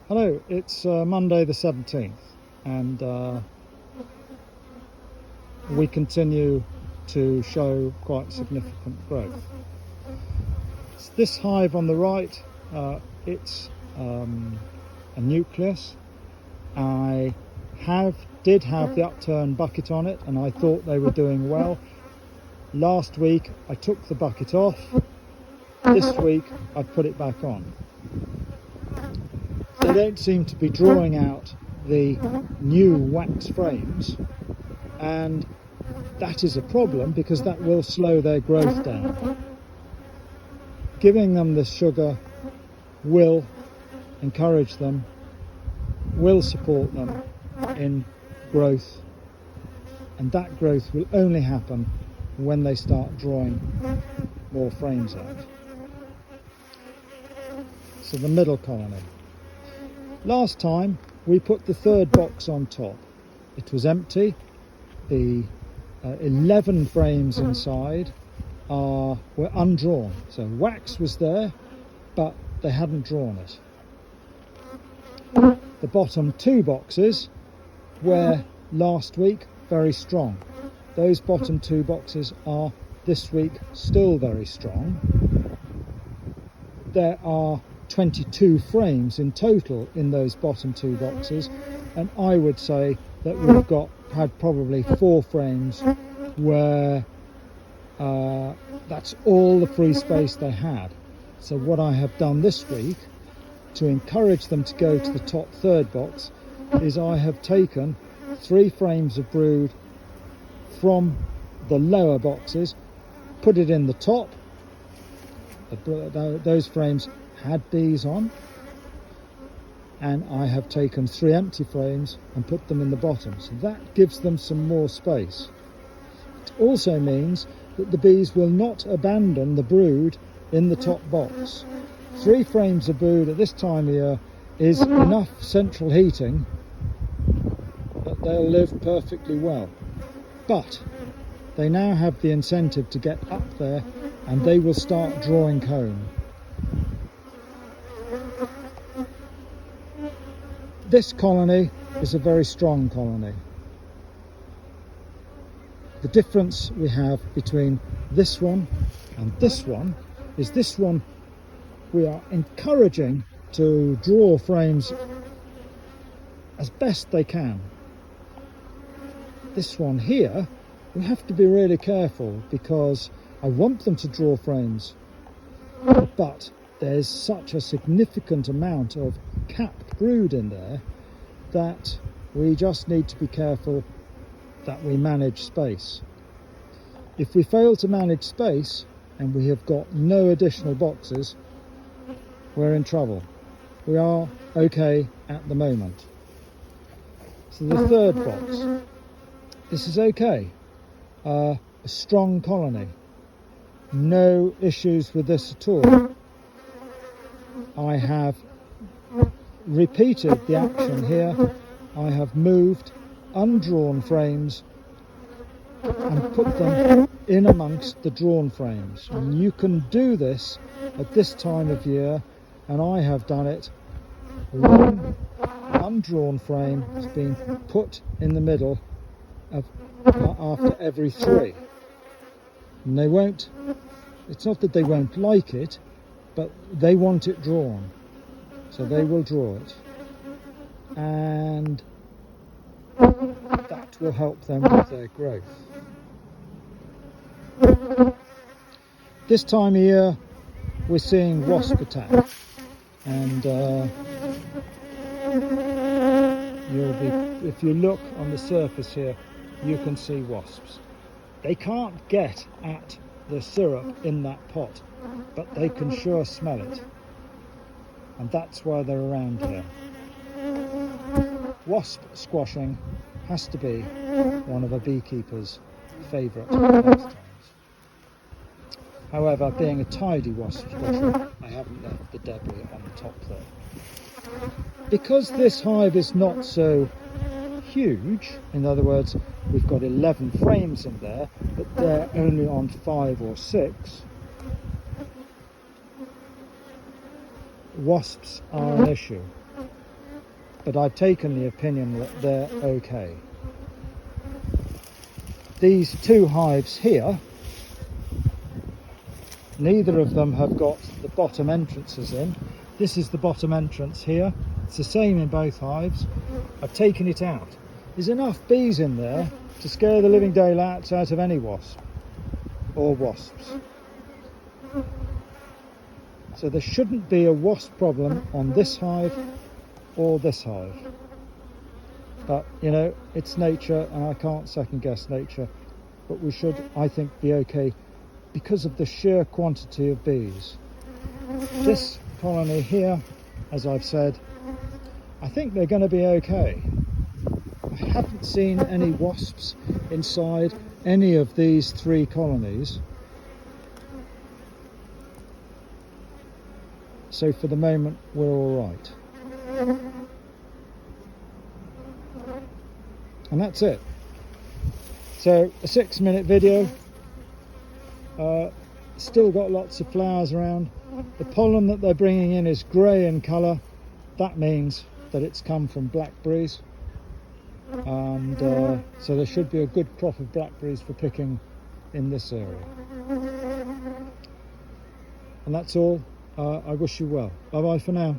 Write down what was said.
Hello, it's Monday the 17th and we continue to show quite significant growth. So this hive on the right, it's a nucleus. I did have the upturned bucket on it and I thought they were doing well. Last week I took the bucket off. This week I've put it back on. They don't seem to be drawing out the new wax frames, and that is a problem because that will slow their growth down. Giving them this sugar will encourage them, will support them in growth, and that growth will only happen when they start drawing more frames out. So the middle colony. Last time we put the third box on top. It was empty. The 11 frames inside were undrawn. So wax was there, but they hadn't drawn it. The bottom two boxes were last week very strong. Those bottom two boxes are this week still very strong. There are 22 frames in total in those bottom two boxes, and I would say that we've had probably 4 frames where that's all the free space they had. So what I have done this week to encourage them to go to the top third box is I have taken 3 frames of brood from the lower boxes, put it in the top. Those frames had bees on, and I have taken 3 empty frames and put them in the bottom, so that gives them some more space. It also means that the bees will not abandon the brood in the top box. 3 frames of brood at this time of year is enough central heating that they'll live perfectly well, but they now have the incentive to get up there and they will start drawing comb. This colony is a very strong colony. The difference we have between this one and this one is this one we are encouraging to draw frames as best they can. This one here, we have to be really careful because I want them to draw frames, but there's such a significant amount of capped brood in there that we just need to be careful that we manage space. If we fail to manage space and we have got no additional boxes, we're in trouble. We are okay at the moment. So the third box, this is okay. A strong colony. No issues with this at all. I have repeated the action here. I have moved undrawn frames and put them in amongst the drawn frames. And you can do this at this time of year, and I have done it. One undrawn frame has been put in the middle of after every 3. And they won't, it's not that they won't like it, but they want it drawn, so they will draw it, and that will help them with their growth. This time of year we're seeing wasp attack, and if you look on the surface here, you can see wasps. They can't get at the syrup in that pot, but they can sure smell it, and that's why they're around here. Wasp squashing has to be one of a beekeeper's favourite pastimes. However, being a tidy wasp squasher, I haven't left the debris on the top there. Because this hive is not so huge, in other words, we've got 11 frames in there, but they're only on 5 or 6, wasps are an issue. but I've taken the opinion that they're okay. These two hives here, neither of them have got the bottom entrances in. This is the bottom entrance here. It's the same in both hives. I've taken it out. There's enough bees in there to scare the living daylights out of any wasp or wasps. So there shouldn't be a wasp problem on this hive or this hive. But, you know, it's nature and I can't second guess nature. But we should, I think, be okay because of the sheer quantity of bees. This colony here, as I've said, I think they're going to be okay. I haven't seen any wasps inside any of these three colonies. So for the moment, we're all right. And that's it. So a 6-minute video. Still got lots of flowers around. The pollen that they're bringing in is grey in colour. That means that it's come from blackberries. And so there should be a good crop of blackberries for picking in this area. And that's all. I wish you well. Bye bye for now.